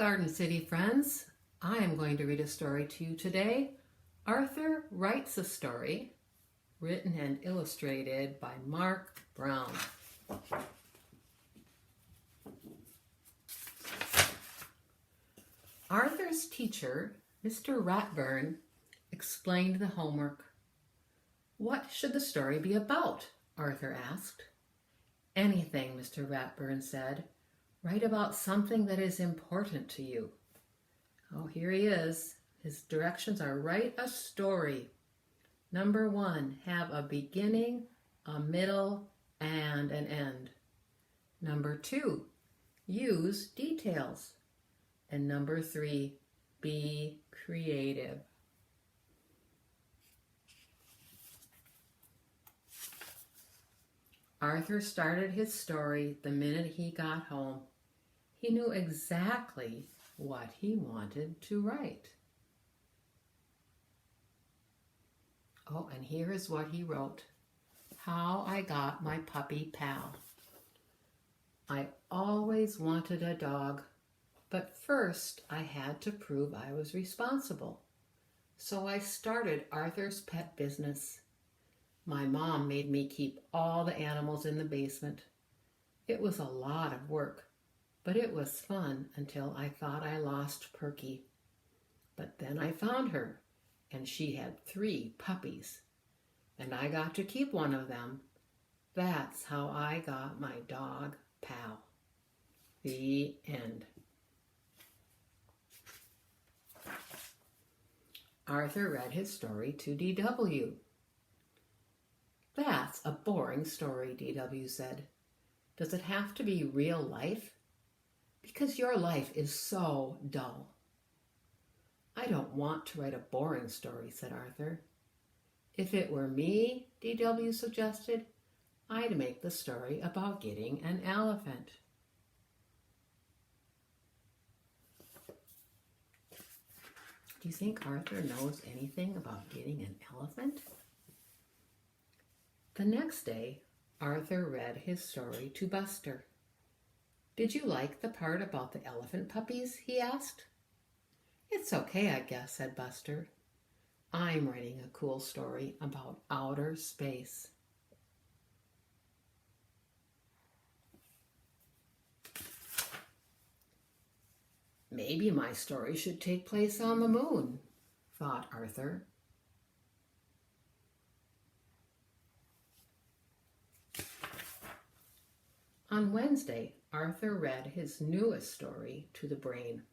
Garden City friends. I am going to read a story to you today. Arthur Writes a Story, written and illustrated by Marc Brown. Arthur's teacher, Mr. Ratburn, explained the homework. "What should the story be about?" Arthur asked. "Anything," Mr. Ratburn said. "Write about something that is important to you." Oh, here he is. His directions are write a story. Number 1, have a beginning, a middle, and an end. Number 2, use details. And number 3, be creative. Arthur started his story the minute he got home. He knew exactly what he wanted to write. Oh, and here is what he wrote. How I got my puppy pal. I always wanted a dog, but first I had to prove I was responsible. So I started Arthur's pet business. My mom made me keep all the animals in the basement. It was a lot of work, but it was fun until I thought I lost Perky. But then I found her, and she had 3 puppies, and I got to keep one of them. That's how I got my dog pal. The end. Arthur read his story to D.W. "That's a boring story," D.W. said. "Does it have to be real life? Because your life is so dull." "I don't want to write a boring story," said Arthur. "If it were me," D.W. suggested, "I'd make the story about getting an elephant." Do you think Arthur knows anything about getting an elephant? The next day, Arthur read his story to Buster. "Did you like the part about the elephant puppies?" he asked. "It's okay, I guess," said Buster. "I'm writing a cool story about outer space." "Maybe my story should take place on the moon," thought Arthur. On Wednesday, Arthur read his newest story to the brain.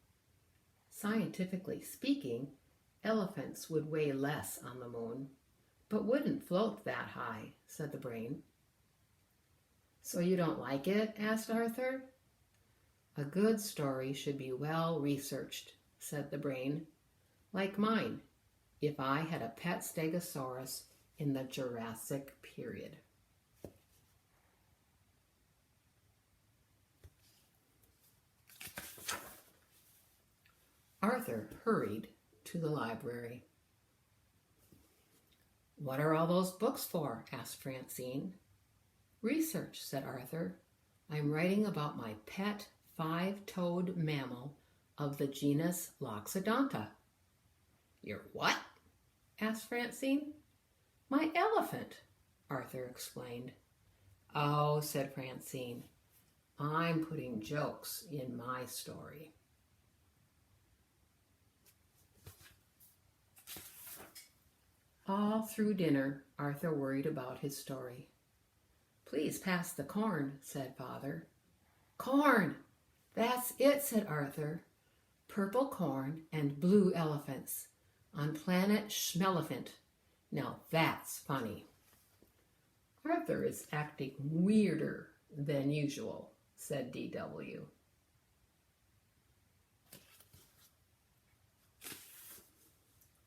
Scientifically speaking, elephants would weigh less on the moon, but wouldn't float that high, said the brain. "So you don't like it?" asked Arthur. "A good story should be well researched," said the brain. "Like mine, if I had a pet stegosaurus in the Jurassic period." Arthur hurried to the library. "What are all those books for?" asked Francine. "Research," said Arthur. "I'm writing about my pet 5-toed mammal of the genus Loxodonta." "Your what?" asked Francine. "My elephant," Arthur explained. "Oh," said Francine, "I'm putting jokes in my story." All through dinner, Arthur worried about his story. "Please pass the corn," said Father. "Corn! That's it," said Arthur. "Purple corn and blue elephants on planet Schmelephant. Now that's funny." "Arthur is acting weirder than usual," said D.W.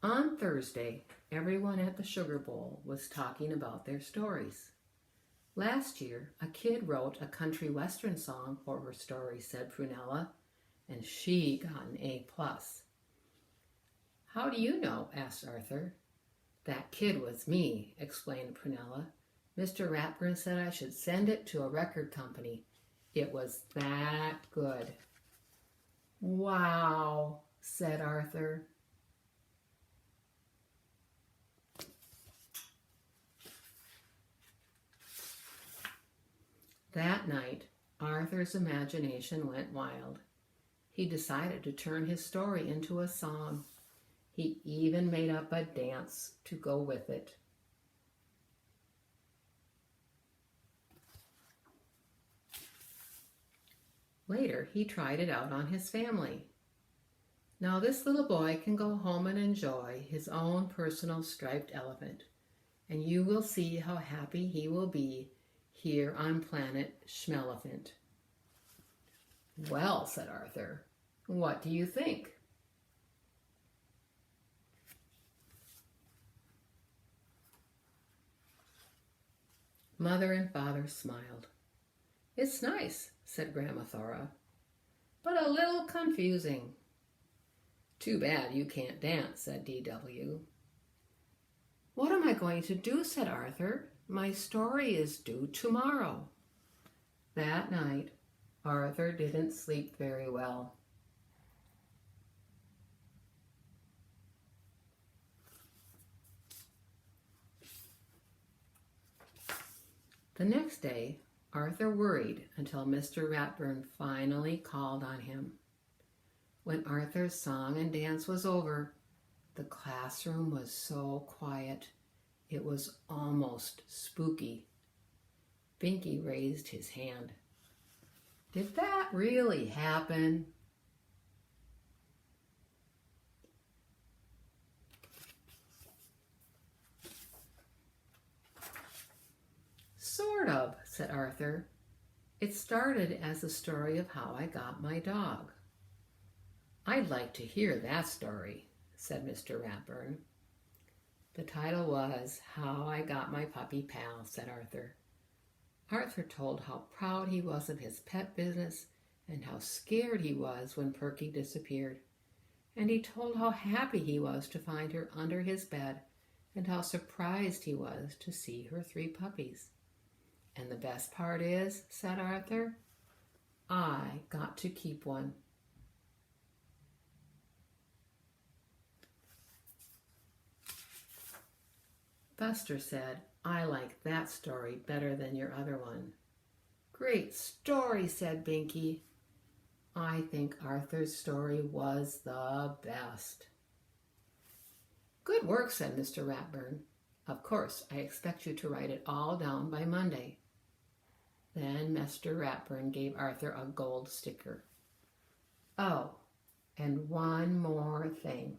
On Thursday, everyone at the Sugar Bowl was talking about their stories. "Last year, a kid wrote a country western song for her story," said Prunella, "and she got an A+. "How do you know?" asked Arthur. "That kid was me," explained Prunella. "Mr. Ratburn said I should send it to a record company. It was that good." Wow, said Arthur. That night, Arthur's imagination went wild. He decided to turn his story into a song. He even made up a dance to go with it. Later, he tried it out on his family. Now this little boy can go home and enjoy his own personal striped elephant, and you will see how happy he will be here on planet Schmelephant. Well, said Arthur, what do you think? Mother and father smiled. It's nice, said Grandma Thora, but a little confusing. Too bad you can't dance, said D.W. What am I going to do, said Arthur. My story is due tomorrow. That night, Arthur didn't sleep very well. The next day, Arthur worried until Mr. Ratburn finally called on him. When Arthur's song and dance was over, the classroom was so quiet, it was almost spooky. Binky raised his hand. Did that really happen? Sort of, said Arthur. It started as a story of how I got my dog. I'd like to hear that story, said Mr. Ratburn. The title was How I Got My Puppy Pal, said Arthur. Arthur told how proud he was of his pet business and how scared he was when Perky disappeared. And he told how happy he was to find her under his bed and how surprised he was to see her 3 puppies. And the best part is, said Arthur, I got to keep one. Buster said, I like that story better than your other one. Great story, said Binky. I think Arthur's story was the best. Good work, said Mr. Ratburn. Of course, I expect you to write it all down by Monday. Then Mr. Ratburn gave Arthur a gold sticker. Oh, and one more thing.